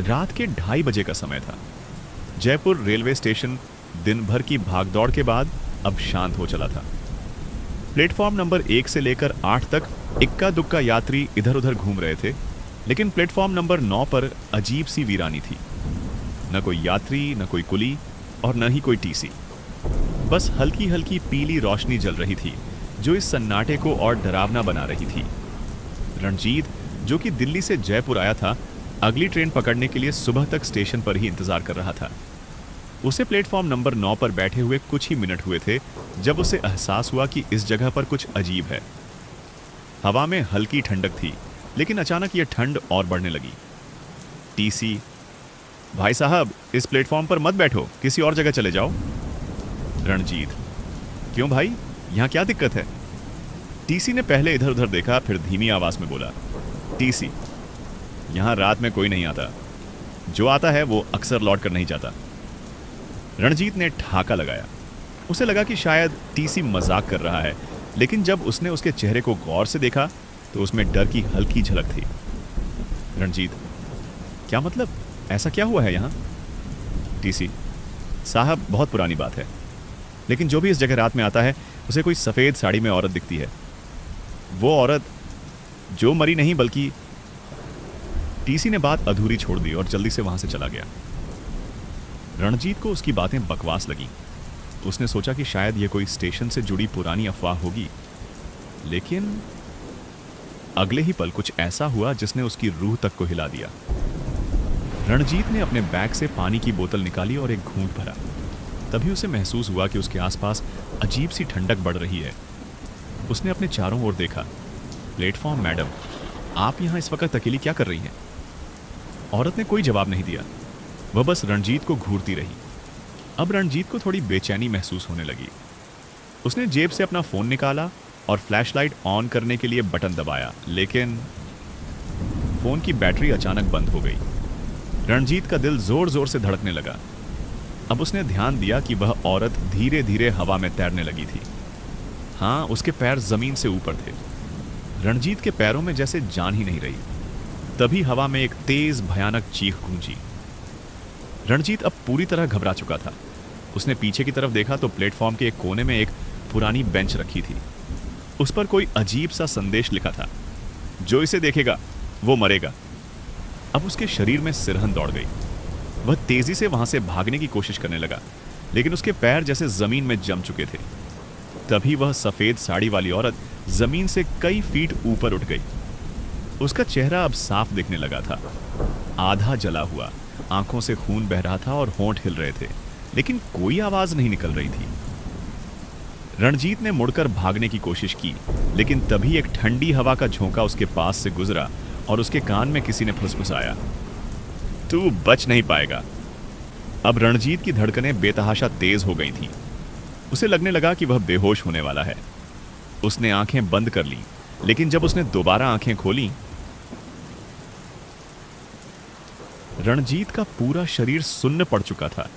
रात के 2:30 का समय था। जयपुर रेलवे स्टेशन दिन भर की भागदौड़ के बाद अब शांत हो चला था। प्लेटफॉर्म नंबर 1 से लेकर 8 तक इक्का दुक्का यात्री इधर उधर घूम रहे थे, लेकिन प्लेटफॉर्म नंबर 9 पर अजीब सी वीरानी थी। न कोई यात्री, न कोई कुली और न ही कोई टीसी। बस हल्की हल्की पीली रोशनी जल रही थी जो इस सन्नाटे को और डरावना बना रही थी। रणजीत, जो कि दिल्ली से जयपुर आया था, अगली ट्रेन पकड़ने के लिए सुबह तक स्टेशन पर ही इंतजार कर रहा था। उसे प्लेटफॉर्म नंबर 9 पर बैठे हुए कुछ ही मिनट हुए थे जब उसे एहसास हुआ कि इस जगह पर कुछ अजीब है। हवा में हल्की ठंडक थी, लेकिन अचानक यह ठंड और बढ़ने लगी। टीसी, भाई साहब, इस प्लेटफॉर्म पर मत बैठो, किसी और जगह चले जाओ। रणजीत, क्यों भाई, यहाँ क्या दिक्कत है? टीसी ने पहले इधर उधर देखा, फिर धीमी आवाज में बोला, टीसी, यहाँ रात में कोई नहीं आता। जो आता है वो अक्सर लौट कर नहीं जाता। रणजीत ने ठहाका लगाया। उसे लगा कि शायद टीसी मजाक कर रहा है, लेकिन जब उसने उसके चेहरे को गौर से देखा तो उसमें डर की हल्की झलक थी। रणजीत, क्या मतलब, ऐसा क्या हुआ है यहाँ? टीसी, साहब, बहुत पुरानी बात है, लेकिन जो भी इस जगह रात में आता है उसे कोई सफ़ेद साड़ी में औरत दिखती है। वो औरत जो मरी नहीं, बल्कि... टीसी ने बात अधूरी छोड़ दी और जल्दी से वहां से चला गया। रणजीत को उसकी बातें बकवास लगी। उसने सोचा कि शायद यह कोई स्टेशन से जुड़ी पुरानी अफवाह होगी, लेकिन अगले ही पल कुछ ऐसा हुआ जिसने उसकी रूह तक को हिला दिया। रणजीत ने अपने बैग से पानी की बोतल निकाली और एक घूंट भरा। तभी उसे महसूस हुआ कि उसके आसपास अजीब सी ठंडक बढ़ रही है। उसने अपने चारों ओर देखा। प्लेटफॉर्म मैडम, आप यहाँ इस वक्त अकेली क्या कर रही हैं? औरत ने कोई जवाब नहीं दिया। वह बस रणजीत को घूरती रही। अब रणजीत को थोड़ी बेचैनी महसूस होने लगी। उसने जेब से अपना फोन निकाला और फ्लैशलाइट ऑन करने के लिए बटन दबाया, लेकिन फोन की बैटरी अचानक बंद हो गई। रणजीत का दिल जोर जोर से धड़कने लगा। अब उसने ध्यान दिया कि वह औरत धीरे धीरे हवा में तैरने लगी थी। हाँ, उसके पैर जमीन से ऊपर थे। रणजीत के पैरों में जैसे जान ही नहीं रही। तभी हवा में एक तेज भयानक चीख गूंजी। रणजीत अब पूरी तरह घबरा चुका था। उसने पीछे की तरफ देखा तो प्लेटफॉर्म के एक कोने में एक पुरानी बेंच रखी थी। उस पर कोई अजीब सा संदेश लिखा था, जो इसे देखेगा वो मरेगा। अब उसके शरीर में सिरहन दौड़ गई। वह तेजी से वहां से भागने की कोशिश करने लगा, लेकिन उसके पैर जैसे जमीन में जम चुके थे। तभी वह सफेद साड़ी वाली औरत जमीन से कई फीट ऊपर उठ गई। उसका चेहरा अब साफ दिखने लगा था, आधा जला हुआ, आंखों से खून बह रहा था और होंठ हिल रहे थे, लेकिन कोई आवाज नहीं निकल रही थी। रणजीत ने मुड़कर भागने की कोशिश की, लेकिन तभी एक ठंडी हवा का झोंका उसके पास से गुजरा और उसके कान में किसी ने फुसफुसाया, तू बच नहीं पाएगा। अब रणजीत की धड़कनें बेतहाशा तेज हो गई थीं। उसे लगने लगा कि वह बेहोश होने वाला है। उसने आंखें बंद कर ली, लेकिन जब उसने दोबारा आंखें खोली, रणजीत का पूरा शरीर सुन्न पड़ चुका था।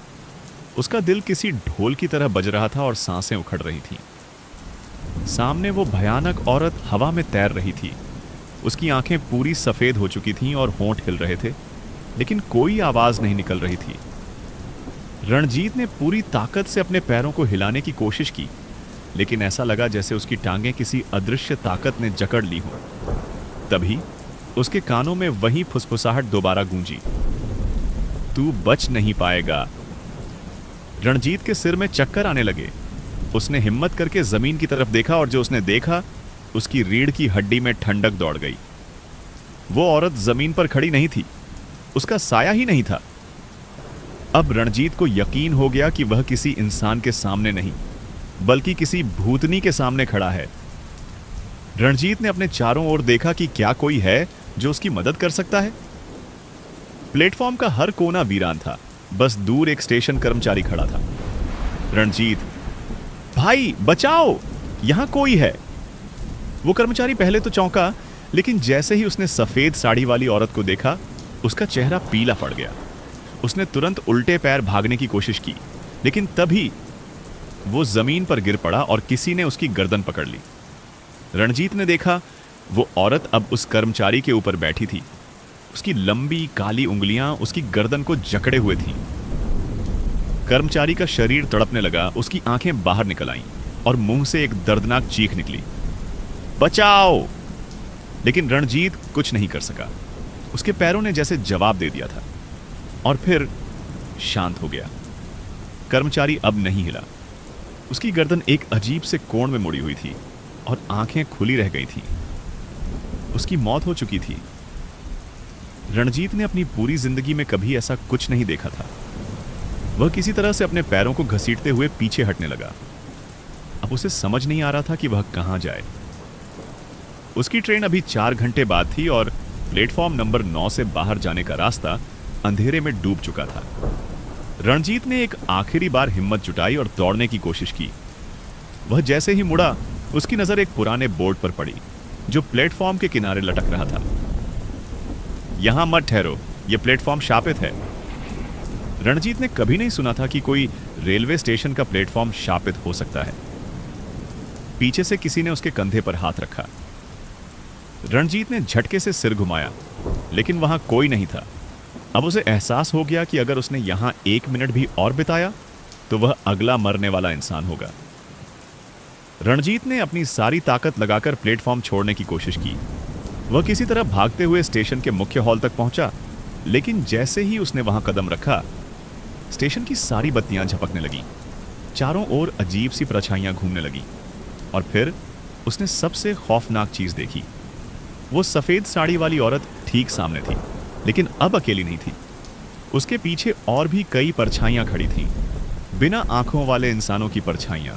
उसका दिल किसी ढोल की तरह बज रहा था और सांसें उखड़ रही थीं। सामने वो भयानक औरत हवा में तैर रही थी। उसकी आंखें पूरी सफेद हो चुकी थीं और होंठ हिल रहे थे, लेकिन कोई आवाज नहीं निकल रही थी। रणजीत ने पूरी ताकत से अपने पैरों को हिलाने की कोशिश की, लेकिन ऐसा लगा जैसे उसकी टांगें किसी अदृश्य ताकत ने जकड़ ली हों। तभी उसके कानों में वही फुसफुसाहट दोबारा गूंजी, तू बच नहीं पाएगा। रणजीत के सिर में चक्कर आने लगे। उसने हिम्मत करके जमीन की तरफ देखा और जो उसने देखा, उसकी रीढ़ की हड्डी में ठंडक दौड़ गई। वो औरत जमीन पर खड़ी नहीं थी, उसका साया ही नहीं था। अब रणजीत को यकीन हो गया कि वह किसी इंसान के सामने नहीं, बल्कि किसी भूतनी के सामने खड़ा है। रणजीत ने अपने चारों ओर देखा कि क्या कोई है जो उसकी मदद कर सकता है। प्लेटफॉर्म का हर कोना वीरान था, बस दूर एक स्टेशन कर्मचारी खड़ा था। रणजीत, भाई बचाओ, यहां कोई है। वो कर्मचारी पहले तो चौंका, लेकिन जैसे ही उसने सफेद साड़ी वाली औरत को देखा, उसका चेहरा पीला पड़ गया। उसने तुरंत उल्टे पैर भागने की कोशिश की, लेकिन तभी वो जमीन पर गिर पड़ा और किसी ने उसकी गर्दन पकड़ ली। रणजीत ने देखा वो औरत अब उस कर्मचारी के ऊपर बैठी थी। उसकी लंबी काली उंगलियां उसकी गर्दन को जकड़े हुए थीं। कर्मचारी का शरीर तड़पने लगा, उसकी आंखें बाहर निकल आईं और मुंह से एक दर्दनाक चीख निकली, बचाओ! लेकिन रणजीत कुछ नहीं कर सका। उसके पैरों ने जैसे जवाब दे दिया था और फिर शांत हो गया। कर्मचारी अब नहीं हिला। उसकी गर्दन एक अजीब से कोण में मुड़ी हुई थी और आंखें खुली रह गई थीं। उसकी मौत हो चुकी थी। रणजीत ने अपनी पूरी जिंदगी में कभी ऐसा कुछ नहीं देखा था। वह किसी तरह से अपने पैरों को घसीटते हुए पीछे हटने लगा। अब उसे समझ नहीं आ रहा था कि वह कहां जाए। उसकी ट्रेन अभी 4 घंटे बाद थी और प्लेटफॉर्म नंबर 9 से बाहर जाने का रास्ता अंधेरे में डूब चुका था। रणजीत ने एक आखिरी बार हिम्मत जुटाई और दौड़ने की कोशिश की। वह जैसे ही मुड़ा, उसकी नजर एक पुराने बोर्ड पर पड़ी जो प्लेटफॉर्म के किनारे लटक रहा था। यहां मत ठहरो, यह प्लेटफॉर्म शापित है। रणजीत ने कभी नहीं सुना था कि कोई रेलवे स्टेशन का प्लेटफॉर्म शापित हो सकता है। पीछे से किसी ने उसके कंधे पर हाथ रखा। रणजीत ने झटके से सिर घुमाया, लेकिन वहां कोई नहीं था। अब उसे एहसास हो गया कि अगर उसने यहां 1 मिनट भी और बिताया तो वह अगला मरने वाला इंसान होगा। रणजीत ने अपनी सारी ताकत लगाकर प्लेटफॉर्म छोड़ने की कोशिश की। वह किसी तरह भागते हुए स्टेशन के मुख्य हॉल तक पहुंचा, लेकिन जैसे ही उसने वहां कदम रखा, स्टेशन की सारी बत्तियां झपकने लगीं। चारों ओर अजीब सी परछाइयां घूमने लगीं और फिर उसने सबसे खौफनाक चीज देखी। वो सफेद साड़ी वाली औरत ठीक सामने थी, लेकिन अब अकेली नहीं थी। उसके पीछे और भी कई परछाइयां खड़ी थीं, बिना आंखों वाले इंसानों की परछाइयां।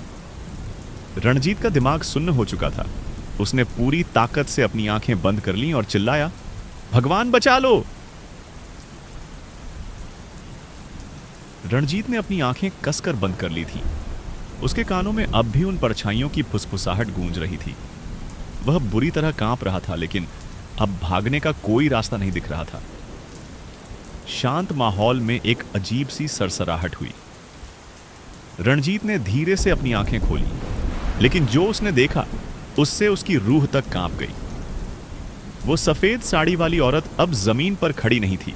रणजीत का दिमाग सुन्न हो चुका था। उसने पूरी ताकत से अपनी आंखें बंद कर लीं और चिल्लाया, भगवान बचा लो! रणजीत ने अपनी आंखें कसकर बंद कर ली थीं। उसके कानों में अब भी उन परछाइयों की फुसफुसाहट गूंज रही थी। वह बुरी तरह कांप रहा था, लेकिन अब भागने का कोई रास्ता नहीं दिख रहा था। शांत माहौल में एक अजीब सी सरसराहट हुई। रणजीत ने धीरे से अपनी आंखें खोली, लेकिन जो उसने देखा उससे उसकी रूह तक कांप गई। वो सफेद साड़ी वाली औरत अब जमीन पर खड़ी नहीं थी।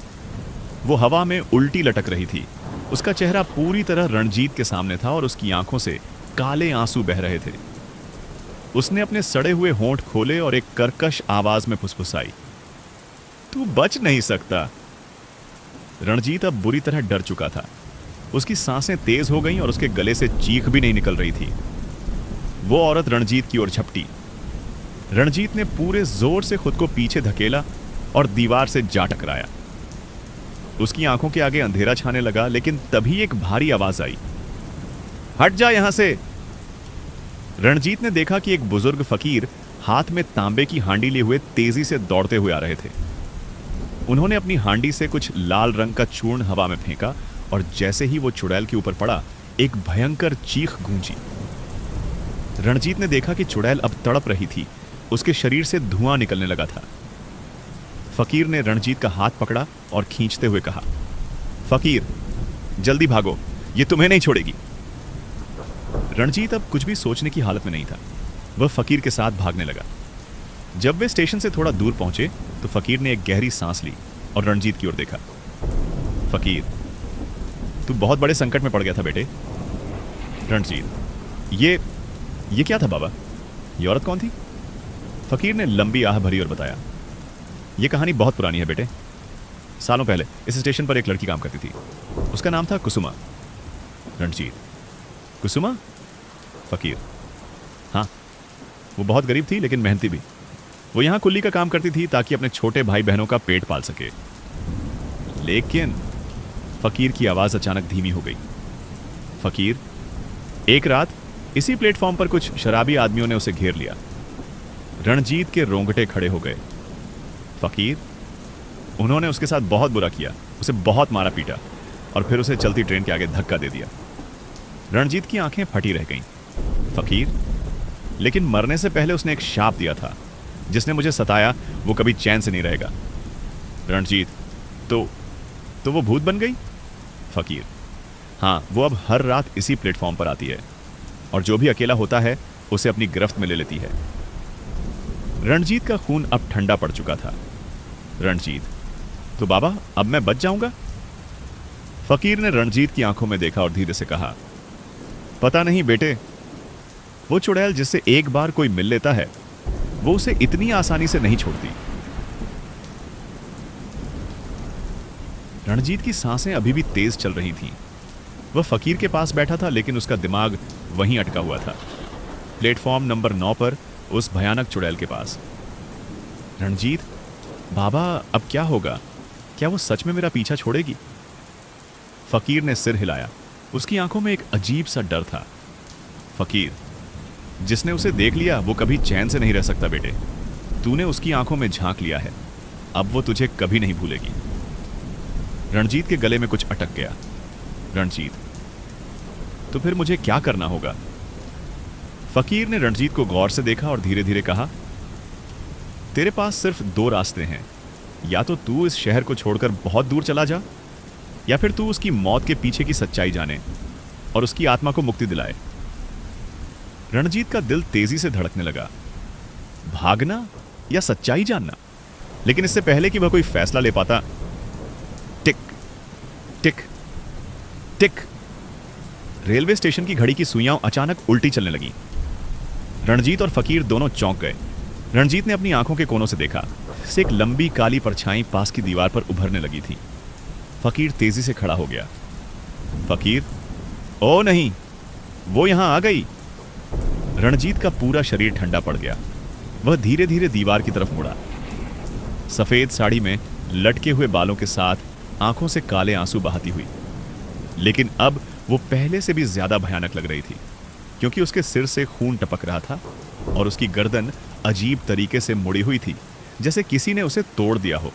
वो हवा में उल्टी लटक रही थी। उसका चेहरा पूरी तरह रणजीत के सामने था और उसकी आंखों से काले आंसू बह रहे थे। उसने अपने सड़े हुए होंठ खोले और एक कर्कश आवाज में फुसफुसाई, तू बच नहीं सकता। रणजीत अब बुरी तरह डर चुका था। उसकी सांसें तेज हो गईं और उसके गले से चीख भी नहीं निकल रही थी। वो औरत रणजीत की ओर झपटी। रणजीत ने पूरे जोर से खुद को पीछे धकेला और दीवार से जा टकराया। उसकी आंखों के आगे अंधेरा छाने लगा, लेकिन तभी एक भारी आवाज आई, हट जा यहां से। रणजीत ने देखा कि एक बुजुर्ग फकीर हाथ में तांबे की हांडी लिए हुए तेजी से दौड़ते हुए आ रहे थे। उन्होंने अपनी हांडी से कुछ लाल रंग का चूर्ण हवा में फेंका और जैसे ही वो चुड़ैल के ऊपर पड़ा, एक भयंकर चीख गूंजी। रणजीत ने देखा कि चुड़ैल अब तड़प रही थी। उसके शरीर से धुआं निकलने लगा था। फकीर ने रणजीत का हाथ पकड़ा और खींचते हुए कहा, फकीर जल्दी भागो, ये तुम्हें नहीं छोड़ेगी। रणजीत अब कुछ भी सोचने की हालत में नहीं था। वह फकीर के साथ भागने लगा। जब वे स्टेशन से थोड़ा दूर पहुंचे तो फकीर ने एक गहरी सांस ली और रणजीत की ओर देखा। फकीर, तू बहुत बड़े संकट में पड़ गया था बेटे। रणजीत, ये क्या था बाबा? ये औरत कौन थी? फकीर ने लंबी आह भरी और बताया, यह कहानी बहुत पुरानी है बेटे। सालों पहले इस स्टेशन पर एक लड़की काम करती थी। उसका नाम था कुसुमा। रणजीत, कुसुमा? फकीर, हाँ, वो बहुत गरीब थी लेकिन मेहनती भी। वो यहां कुल्ली का काम करती थी ताकि अपने छोटे भाई बहनों का पेट पाल सके। लेकिन फकीर की आवाज अचानक धीमी हो गई। फकीर, एक रात इसी प्लेटफॉर्म पर कुछ शराबी आदमियों ने उसे घेर लिया। रणजीत के रोंगटे खड़े हो गए। फकीर, उन्होंने उसके साथ बहुत बुरा किया, उसे बहुत मारा पीटा और फिर उसे चलती ट्रेन के आगे धक्का दे दिया। रणजीत की आंखें फटी रह गईं। फकीर, लेकिन मरने से पहले उसने एक शाप दिया था, जिसने मुझे सताया वो कभी चैन से नहीं रहेगा। रणजीत, तो वो भूत बन गई? फकीर, हाँ, वो अब हर रात इसी प्लेटफॉर्म पर आती है और जो भी अकेला होता है उसे अपनी गिरफ्त में ले लेती है। रणजीत का खून अब ठंडा पड़ चुका था। रणजीत, तो बाबा अब मैं बच जाऊंगा? फकीर ने रणजीत की आंखों में देखा और धीरे से कहा, पता नहीं बेटे, वो चुड़ैल जिससे एक बार कोई मिल लेता है वो उसे इतनी आसानी से नहीं छोड़ती। रणजीत की सांसें अभी भी तेज चल रही थीं। वह फकीर के पास बैठा था लेकिन उसका दिमाग वहीं अटका हुआ था, प्लेटफॉर्म नंबर 9 पर, उस भयानक चुड़ैल के पास। रणजीत, बाबा अब क्या होगा? क्या वो सच में मेरा पीछा छोड़ेगी? फकीर ने सिर हिलाया। उसकी आंखों में एक अजीब सा डर था। फकीर, जिसने उसे देख लिया वो कभी चैन से नहीं रह सकता बेटे। तूने उसकी आंखों में झांक लिया है, अब वो तुझे कभी नहीं भूलेगी। रणजीत के गले में कुछ अटक गया। रणजीत, तो फिर मुझे क्या करना होगा? फकीर ने रणजीत को गौर से देखा और धीरे धीरे कहा, तेरे पास सिर्फ 2 रास्ते हैं। या तो तू इस शहर को छोड़कर बहुत दूर चला जा, या फिर तू उसकी मौत के पीछे की सच्चाई जाने और उसकी आत्मा को मुक्ति दिलाए। रणजीत का दिल तेजी से धड़कने लगा। भागना या सच्चाई जानना? लेकिन इससे पहले कि वह कोई फैसला ले पाता, टिक टिक टिक, रेलवे स्टेशन की घड़ी की सुइयां अचानक उल्टी चलने लगी। रणजीत और फकीर दोनों चौंक गए। रणजीत ने अपनी आंखों के कोनों से देखा, से एक लंबी काली परछाई पास की दीवार पर उभरने लगी थी। फकीर तेजी से खड़ा हो गया। फकीर, ओ नहीं, वो यहां आ गई। रणजीत का पूरा शरीर ठंडा पड़ गया। वह धीरे धीरे दीवार की तरफ मुड़ा। सफेद साड़ी में लटके हुए बालों के साथ आंखों से काले आंसू बहाती हुई, लेकिन अब वो पहले से भी ज्यादा भयानक लग रही थी, क्योंकि उसके सिर से खून टपक रहा था और उसकी गर्दन अजीब तरीके से मुड़ी हुई थी, जैसे किसी ने उसे तोड़ दिया हो।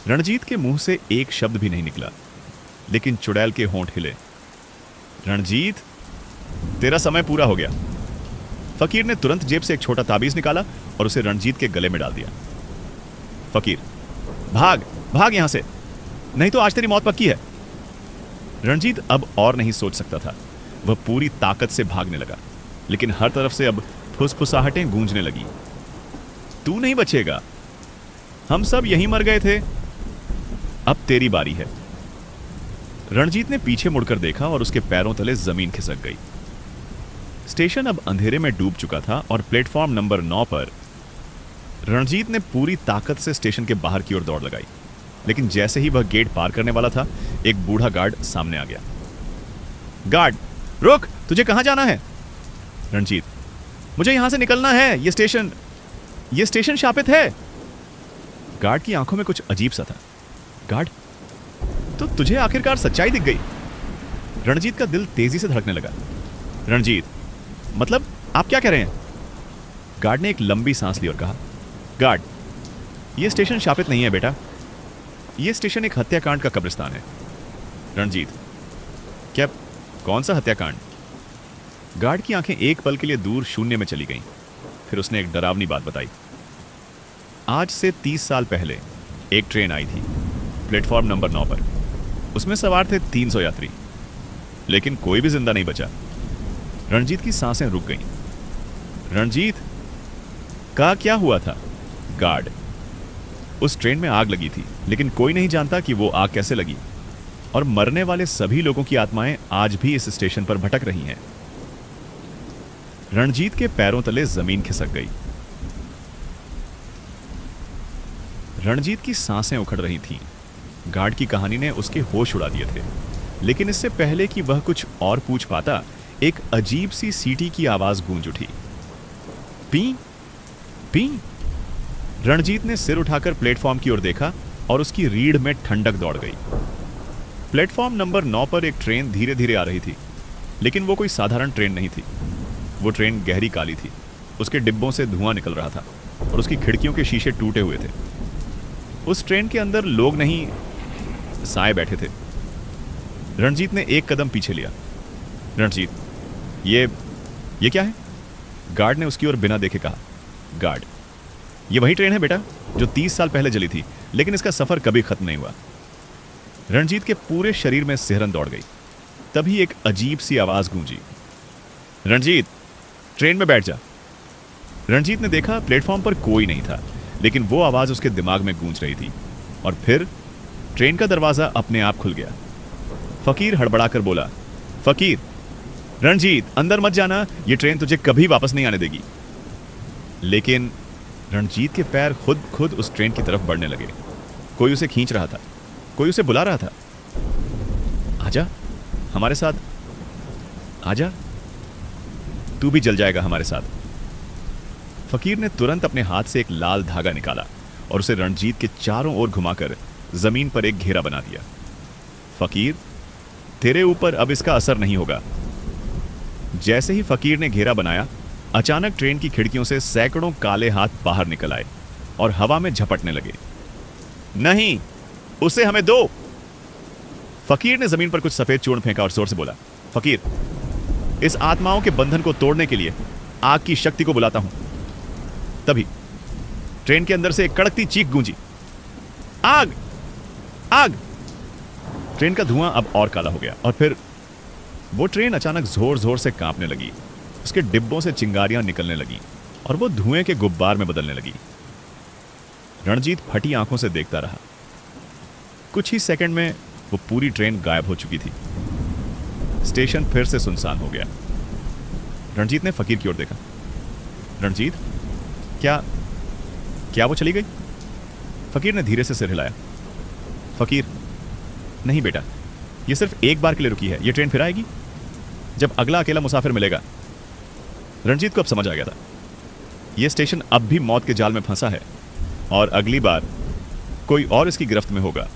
रणजीत के मुंह से एक शब्द भी नहीं निकला, लेकिन चुड़ैल के होंठ हिले। रणजीत, तेरा समय पूरा हो गया। फकीर ने तुरंत जेब से एक छोटा ताबीज निकाला और उसे रणजीत के गले में डाल दिया। फकीर, भाग भाग यहां से, नहीं तो आज तेरी मौत पक्की है। रणजीत अब और नहीं सोच सकता था। वह पूरी ताकत से भागने लगा, लेकिन हर तरफ से अब फुसफुसाहटें गूंजने लगी। तू नहीं बचेगा, हम सब यहीं मर गए थे, अब तेरी बारी है। रणजीत ने पीछे मुड़कर देखा और उसके पैरों तले जमीन खिसक गई। स्टेशन अब अंधेरे में डूब चुका था और प्लेटफॉर्म नंबर 9 पर रणजीत ने पूरी ताकत से स्टेशन के बाहर की ओर दौड़ लगाई, लेकिन जैसे ही वह गेट पार करने वाला था, एक बूढ़ा गार्ड सामने आ गया। गार्ड, रुक, तुझे कहां जाना है? रणजीत, मुझे यहां से निकलना है, ये स्टेशन शापित है। गार्ड की आंखों में कुछ अजीब सा था। गार्ड, तो तुझे आखिरकार सच्चाई दिख गई। रणजीत का दिल तेजी से धड़कने लगा। रणजीत, मतलब आप क्या कह रहे हैं? गार्ड ने एक लंबी सांस ली और कहा, गार्ड, यह स्टेशन शापित नहीं है बेटा, यह स्टेशन एक हत्याकांड का कब्रिस्तान है। रणजीत, क्या? कौन सा हत्याकांड? गार्ड की आंखें एक पल के लिए दूर शून्य में चली गईं। फिर उसने एक डरावनी बात बताई। आज से 30 साल पहले एक ट्रेन आई थी प्लेटफॉर्म नंबर 9 पर। उसमें सवार थे 300 यात्री, लेकिन कोई भी जिंदा नहीं बचा। रणजीत की सांसें रुक गईं। रणजीत, का क्या हुआ था? गार्ड, उस ट्रेन में आग लगी थी, लेकिन कोई नहीं जानता कि वो आग कैसे लगी, और मरने वाले सभी लोगों की आत्माएं आज भी इस स्टेशन पर भटक रही हैं। रणजीत के पैरों तले जमीन खिसक गई। रणजीत की सांसें उखड़ रही थीं। गार्ड की कहानी ने उसके होश उड़ा दिए थे, लेकिन इससे पहले कि वह कुछ और पूछ पाता, एक अजीब सी सीटी की आवाज गूंज उठी। P P. रणजीत ने सिर उठाकर प्लेटफॉर्म की ओर देखा और उसकी रीढ़ में ठंडक दौड़ गई। प्लेटफॉर्म नंबर 9 पर एक ट्रेन धीरे धीरे आ रही थी, लेकिन वो कोई साधारण ट्रेन नहीं थी। वो ट्रेन गहरी काली थी। उसके डिब्बों से धुआं निकल रहा था और उसकी खिड़कियों के शीशे टूटे हुए थे। उस ट्रेन के अंदर लोग नहीं, साए बैठे थे। रणजीत ने एक कदम पीछे लिया। रणजीत, ये क्या है? गार्ड ने उसकी ओर बिना देखे कहा। गार्ड, ये वही ट्रेन है बेटा जो 30 साल पहले जली थी, लेकिन इसका सफर कभी खत्म नहीं हुआ। रणजीत के पूरे शरीर में सिहरन दौड़ गई। तभी एक अजीब सी आवाज गूंजी। रणजीत, ट्रेन में बैठ जा। रणजीत ने देखा प्लेटफॉर्म पर कोई नहीं था, लेकिन वो आवाज उसके दिमाग में गूंज रही थी। और फिर ट्रेन का दरवाजा अपने आप खुल गया। फकीर हड़बड़ाकर बोला, फकीर, रणजीत अंदर मत जाना, ये ट्रेन तुझे कभी वापस नहीं आने देगी। लेकिन रणजीत के पैर खुद खुद उस ट्रेन की तरफ बढ़ने लगे। कोई उसे खींच रहा था, कोई उसे बुला रहा था, आजा हमारे साथ, आजा, तू भी जल जाएगा हमारे साथ। फकीर ने तुरंत अपने हाथ से एक लाल धागा निकाला और उसे रणजीत के चारों ओर घुमाकर जमीन पर एक घेरा बना दिया। फकीर, तेरे ऊपर अब इसका असर नहीं होगा। जैसे ही फकीर ने घेरा बनाया, अचानक ट्रेन की खिड़कियों से सैकड़ों काले हाथ बाहर निकल आए और हवा में झपटने लगे। नहीं, उसे हमें दो। फकीर ने जमीन पर कुछ सफेद चूर्ण फेंका और जोर से बोला, फकीर, इस आत्माओं के बंधन को तोड़ने के लिए आग की शक्ति को बुलाता हूं। तभी ट्रेन के अंदर से एक कड़कती चीख गूंजी, आग, आग। ट्रेन का धुआं अब और काला हो गया और फिर वो ट्रेन अचानक जोर जोर से कांपने लगी। उसके डिब्बों से चिंगारियां निकलने लगी और वो धुएं के गुब्बार में बदलने लगी। रणजीत फटी आंखों से देखता रहा। कुछ ही सेकंड में वो पूरी ट्रेन गायब हो चुकी थी। स्टेशन फिर से सुनसान हो गया। रणजीत ने फकीर की ओर देखा। रणजीत, क्या वो चली गई? फकीर ने धीरे से सिर हिलाया। फकीर, नहीं बेटा, ये सिर्फ एक बार के लिए रुकी है, ये ट्रेन फिर आएगी जब अगला अकेला मुसाफिर मिलेगा। रणजीत को अब समझ आ गया था, यह स्टेशन अब भी मौत के जाल में फंसा है और अगली बार कोई और इसकी गिरफ्त में होगा।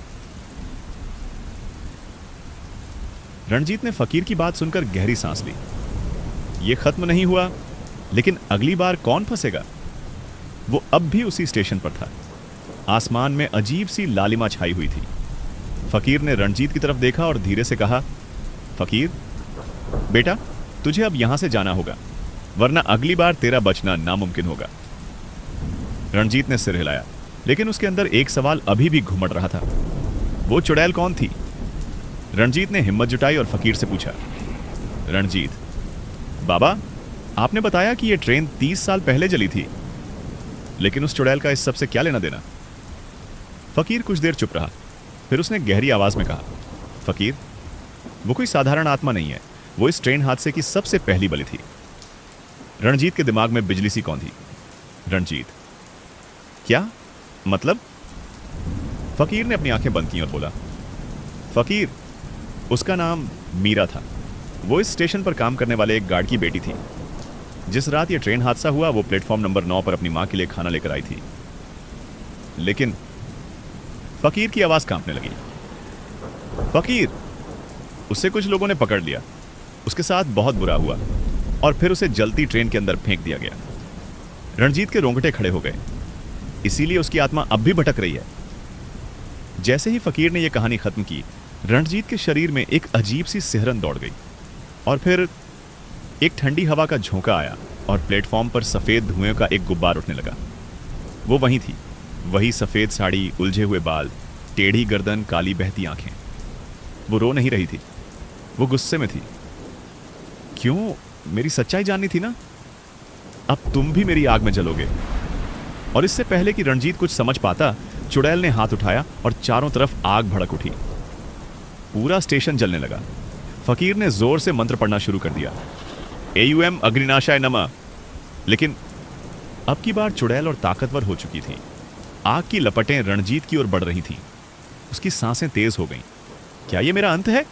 रणजीत ने फकीर की बात सुनकर गहरी सांस ली। यह खत्म नहीं हुआ, लेकिन अगली बार कौन फंसेगा? वो अब भी उसी स्टेशन पर था। आसमान में अजीब सी लालिमा छाई हुई थी। फकीर ने रणजीत की तरफ देखा और धीरे से कहा, फकीर बेटा, तुझे अब यहां से जाना होगा, वरना अगली बार तेरा बचना नामुमकिन होगा। रणजीत ने सिर हिलाया, लेकिन उसके अंदर एक सवाल अभी भी घुमड़ रहा था। वो चुड़ैल कौन थी? रणजीत ने हिम्मत जुटाई और फकीर से पूछा, रणजीत, बाबा, आपने बताया कि यह ट्रेन 30 साल पहले जली थी, लेकिन उस चुड़ैल का इस सब से क्या लेना देना? फकीर कुछ देर चुप रहा, फिर उसने गहरी आवाज में कहा, फकीर, वो कोई साधारण आत्मा नहीं है, वो इस ट्रेन हादसे की सबसे पहली बलि थी। रणजीत के दिमाग में बिजली सी कौन थी। रणजीत, क्या मतलब? फकीर ने अपनी आंखें बंद की और बोला, फकीर, उसका नाम मीरा था। वो इस स्टेशन पर काम करने वाले एक गार्ड की बेटी थी। जिस रात यह ट्रेन हादसा हुआ, वो प्लेटफॉर्म नंबर 9 पर अपनी मां के लिए खाना लेकर आई थी। लेकिन फकीर की आवाज कांपने लगी। फकीर, उसे कुछ लोगों ने पकड़ लिया। उसके साथ बहुत बुरा हुआ और फिर उसे जलती ट्रेन के अंदर फेंक दिया गया। रणजीत के रोंगटे खड़े हो गए, इसीलिए उसकी आत्मा अब भी भटक रही है। जैसे ही फकीर ने यह कहानी खत्म की, रणजीत के शरीर में एक अजीब सी सिहरन दौड़ गई और फिर एक ठंडी हवा का झोंका आया और प्लेटफॉर्म पर सफेद धुएं का एक गुब्बार उठने लगा। वो वहीं थी, वही सफेद साड़ी, उलझे हुए बाल, टेढ़ी गर्दन, काली बहती आंखें। वो रो नहीं रही थी, वो गुस्से में थी। क्यों? मेरी सच्चाई जाननी थी ना। अब तुम भी मेरी आग में जलोगे। और इससे पहले कि रणजीत कुछ समझ पाता, चुड़ैल ने हाथ उठाया और चारों तरफ आग भड़क उठी। पूरा स्टेशन जलने लगा। फकीर ने जोर से मंत्र पढ़ना शुरू कर दिया, एयूएम अग्निनाशाय नमः। लेकिन अब की बार चुड़ैल और ताकतवर हो चुकी थी। आग की लपटें रणजीत की ओर बढ़ रही थीं। उसकी सांसें तेज हो गईं। क्या ये मेरा अंत है?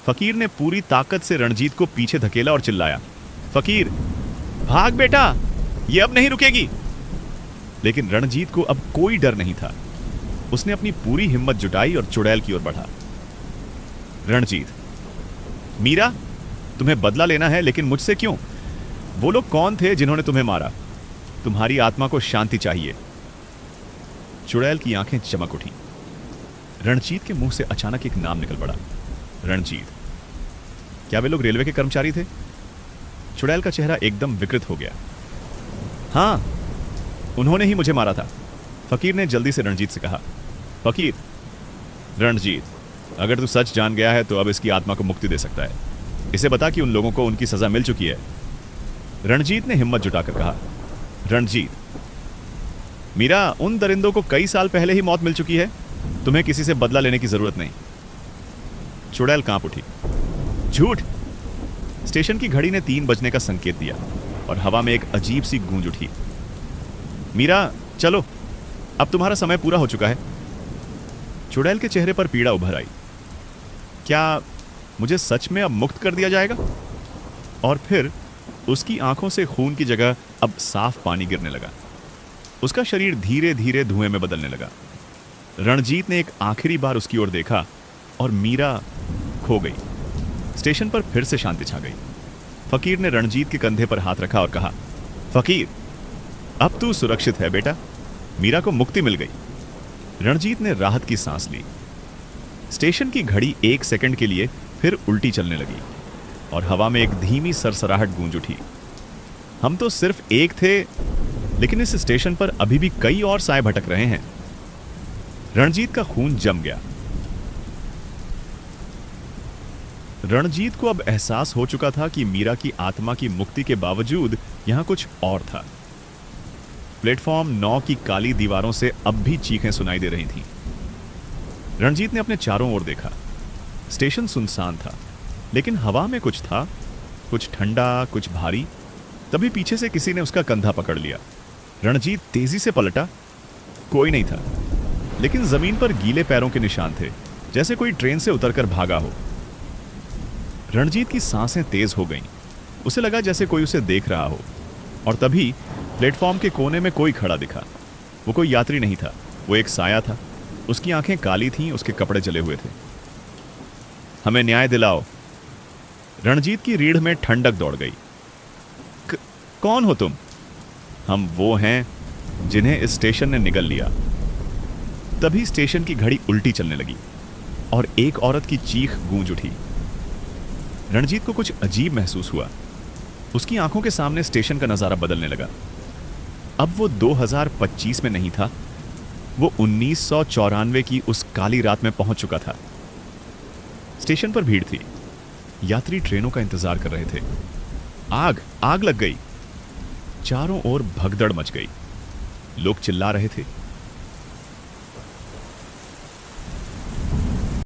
फकीर ने पूरी ताकत से रणजीत को पीछे धकेला और चिल्लाया, फकीर, भाग बेटा, ये अब नहीं रुकेगी। लेकिन रणजीत को अब कोई डर नहीं था। उसने अपनी पूरी हिम्मत जुटाई और चुड़ैल की ओर बढ़ा। रणजीत, मीरा, तुम्हें बदला लेना है, लेकिन मुझसे क्यों? वो लोग कौन थे जिन्होंने तुम्हें मारा? तुम्हारी आत्मा को शांति चाहिए। चुड़ैल की आंखें चमक उठी। रणजीत के मुंह से अचानक एक नाम निकल पड़ा, रणजीत। क्या वे लोग रेलवे के कर्मचारी थे? चुड़ैल का चेहरा एकदम विकृत हो गया। हां, उन्होंने ही मुझे मारा था। फकीर ने जल्दी से रणजीत से कहा, फकीर, रणजीत, अगर तू सच जान गया है तो अब इसकी आत्मा को मुक्ति दे सकता है। इसे बता कि उन लोगों को उनकी सजा मिल चुकी है। रणजीत ने हिम्मत जुटाकर कहा, रणजीत, मीरा, उन दरिंदों को कई साल पहले ही मौत मिल चुकी है। तुम्हें किसी से बदला लेने की जरूरत नहीं। चुड़ैल कांप उठी। झूठ। स्टेशन की घड़ी ने 3 बजने का संकेत दिया और हवा में एक अजीब सी गूंज उठी। मीरा चलो, अब तुम्हारा समय पूरा हो चुका है। चुड़ैल के चेहरे पर पीड़ा उभर आई। क्या मुझे सच में अब मुक्त कर दिया जाएगा? और फिर उसकी आंखों से खून की जगह अब साफ पानी गिरने लगा। उसका शरीर धीरे धीरे धुएं में बदलने लगा। रणजीत ने एक आखिरी बार उसकी ओर देखा और मीरा खो गई। स्टेशन पर फिर से शांति छा गई। फकीर ने रणजीत के कंधे पर हाथ रखा और कहा, फकीर, अब तू सुरक्षित है बेटा, मीरा को मुक्ति मिल गई। रणजीत ने राहत की सांस ली। स्टेशन की घड़ी 1 सेकंड के लिए फिर उल्टी चलने लगी और हवा में एक धीमी सरसराहट गूंज उठी। हम तो सिर्फ एक थे, लेकिन इस स्टेशन पर अभी भी कई और साए भटक रहे हैं। रणजीत का खून जम गया। रणजीत को अब एहसास हो चुका था कि मीरा की आत्मा की मुक्ति के बावजूद यहां कुछ और था। प्लेटफॉर्म 9 की काली दीवारों से अब भी चीखें सुनाई दे रही थीं। रणजीत ने अपने चारों ओर देखा। स्टेशन सुनसान था, लेकिन हवा में कुछ था, कुछ ठंडा, कुछ भारी। तभी पीछे से किसी ने उसका कंधा पकड़ लिया। रणजीत तेजी से पलटा। कोई नहीं था, लेकिन जमीन पर गीले पैरों के निशान थे, जैसे कोई ट्रेन से उतरकर भागा हो। रणजीत की सांसें तेज हो गईं। उसे लगा जैसे कोई उसे देख रहा हो। और तभी प्लेटफॉर्म के कोने में कोई खड़ा दिखा। वो कोई यात्री नहीं था, वो एक साया था। उसकी आंखें काली थीं, उसके कपड़े जले हुए थे। हमें न्याय दिलाओ। रणजीत की रीढ़ में ठंडक दौड़ गई। कौन हो तुम? हम वो हैं जिन्हें इस स्टेशन ने निगल लिया। तभी स्टेशन की घड़ी उल्टी चलने लगी और एक औरत की चीख गूंज उठी। रणजीत को कुछ अजीब महसूस हुआ। उसकी आंखों के सामने स्टेशन का नजारा बदलने लगा। अब वो 2025 में नहीं था, वो 1994 की उस काली रात में पहुंच चुका था। स्टेशन पर भीड़ थी। यात्री ट्रेनों का इंतजार कर रहे थे। आग लग गई। चारों ओर भगदड़ मच गई। लोग चिल्ला रहे थे।